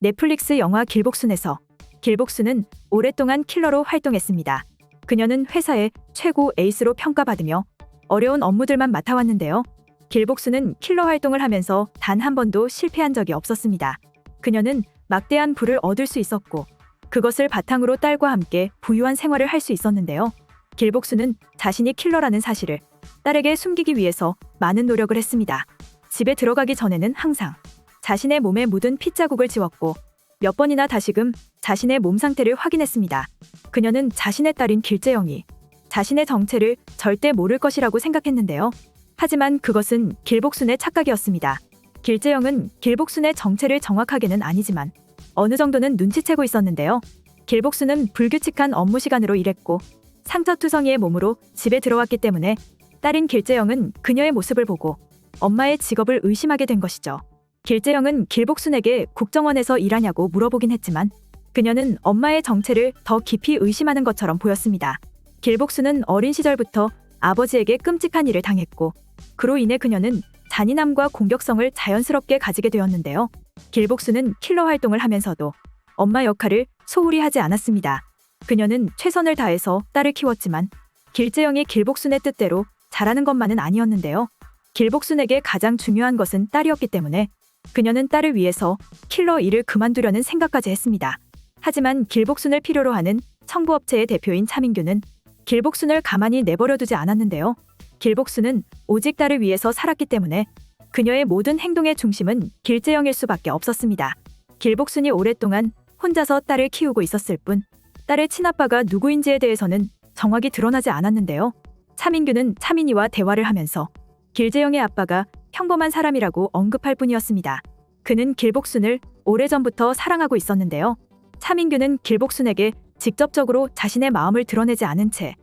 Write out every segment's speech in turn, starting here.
넷플릭스 영화 길복순에서 길복순은 오랫동안 킬러로 활동했습니다. 그녀는 회사의 최고 에이스로 평가받으며 어려운 업무들만 맡아왔는데요. 길복순은 킬러 활동을 하면서 단 한 번도 실패한 적이 없었습니다. 그녀는 막대한 부를 얻을 수 있었고 그것을 바탕으로 딸과 함께 부유한 생활을 할 수 있었는데요. 길복순은 자신이 킬러라는 사실을 딸에게 숨기기 위해서 많은 노력을 했습니다. 집에 들어가기 전에는 항상 자신의 몸에 묻은 핏자국을 지웠고 몇 번이나 다시금 자신의 몸 상태를 확인했습니다. 그녀는 자신의 딸인 길재영이 자신의 정체를 절대 모를 것이라고 생각했는데요. 하지만 그것은 길복순의 착각이었습니다. 길재영은 길복순의 정체를 정확하게는 아니지만 어느 정도는 눈치채고 있었는데요. 길복순은 불규칙한 업무 시간으로 일했고 상처투성이의 몸으로 집에 들어왔기 때문에 딸인 길재영은 그녀의 모습을 보고 엄마의 직업을 의심하게 된 것이죠. 길재영은 길복순에게 국정원에서 일하냐고 물어보긴 했지만 그녀는 엄마의 정체를 더 깊이 의심하는 것처럼 보였습니다. 길복순은 어린 시절부터 아버지에게 끔찍한 일을 당했고 그로 인해 그녀는 잔인함과 공격성을 자연스럽게 가지게 되었는데요. 길복순은 킬러 활동을 하면서도 엄마 역할을 소홀히 하지 않았습니다. 그녀는 최선을 다해서 딸을 키웠지만 길재영이 길복순의 뜻대로 잘하는 것만은 아니었는데요. 길복순에게 가장 중요한 것은 딸이었기 때문에 그녀는 딸을 위해서 킬러 일을 그만두려는 생각까지 했습니다. 하지만 길복순을 필요로 하는 청부업체의 대표인 차민규는 길복순을 가만히 내버려두지 않았는데요. 길복순은 오직 딸을 위해서 살았기 때문에 그녀의 모든 행동의 중심은 길재영일 수밖에 없었습니다. 길복순이 오랫동안 혼자서 딸을 키우고 있었을 뿐 딸의 친아빠가 누구인지에 대해서는 정확히 드러나지 않았는데요. 차민규는 차민이와 대화를 하면서 길재영의 아빠가 평범한 사람이라고 언급할 뿐이었습니다. 그는 길복순을 오래전부터 사랑하고 있었는데요. 차민규는 길복순에게 직접적으로 자신의 마음을 드러내지 않은 채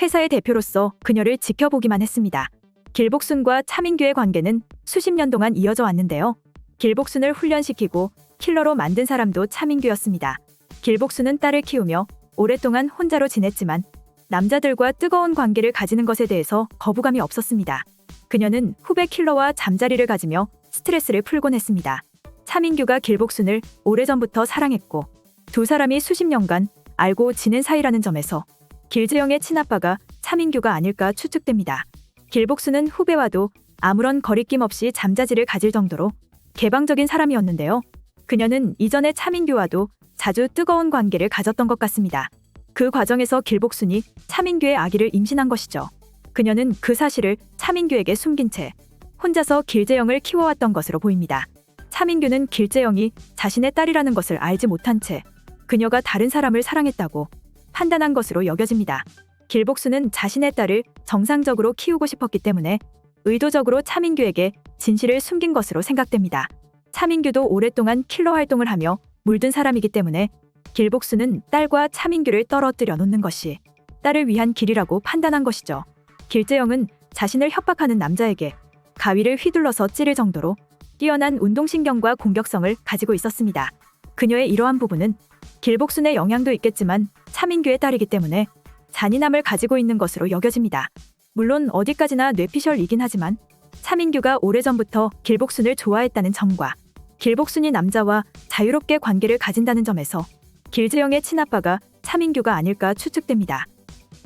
회사의 대표로서 그녀를 지켜보기만 했습니다. 길복순과 차민규의 관계는 수십 년 동안 이어져 왔는데요. 길복순을 훈련시키고 킬러로 만든 사람도 차민규였습니다. 길복순은 딸을 키우며 오랫동안 혼자로 지냈지만 남자들과 뜨거운 관계를 가지는 것에 대해서 거부감이 없었습니다. 그녀는 후배 킬러와 잠자리를 가지며 스트레스를 풀곤 했습니다. 차민규가 길복순을 오래전부터 사랑했고 두 사람이 수십 년간 알고 지낸 사이라는 점에서 길재영의 친아빠가 차민규가 아닐까 추측됩니다. 길복순은 후배와도 아무런 거리낌 없이 잠자지를 가질 정도로 개방적인 사람이었는데요. 그녀는 이전에 차민규와도 자주 뜨거운 관계를 가졌던 것 같습니다. 그 과정에서 길복순이 차민규의 아기를 임신한 것이죠. 그녀는 그 사실을 차민규에게 숨긴 채 혼자서 길재영을 키워왔던 것으로 보입니다. 차민규는 길재영이 자신의 딸이라는 것을 알지 못한 채 그녀가 다른 사람을 사랑했다고 판단한 것으로 여겨집니다. 길복순은 자신의 딸을 정상적으로 키우고 싶었기 때문에 의도적으로 차민규에게 진실을 숨긴 것으로 생각됩니다. 차민규도 오랫동안 킬러 활동을 하며 물든 사람이기 때문에 길복순은 딸과 차민규를 떨어뜨려 놓는 것이 딸을 위한 길이라고 판단한 것이죠. 길재영은 자신을 협박하는 남자에게 가위를 휘둘러서 찌를 정도로 뛰어난 운동신경과 공격성을 가지고 있었습니다. 그녀의 이러한 부분은 길복순의 영향도 있겠지만 차민규의 딸이기 때문에 잔인함을 가지고 있는 것으로 여겨집니다. 물론 어디까지나 뇌피셜이긴 하지만 차민규가 오래전부터 길복순을 좋아했다는 점과 길복순이 남자와 자유롭게 관계를 가진다는 점에서 길재영의 친아빠가 차민규가 아닐까 추측됩니다.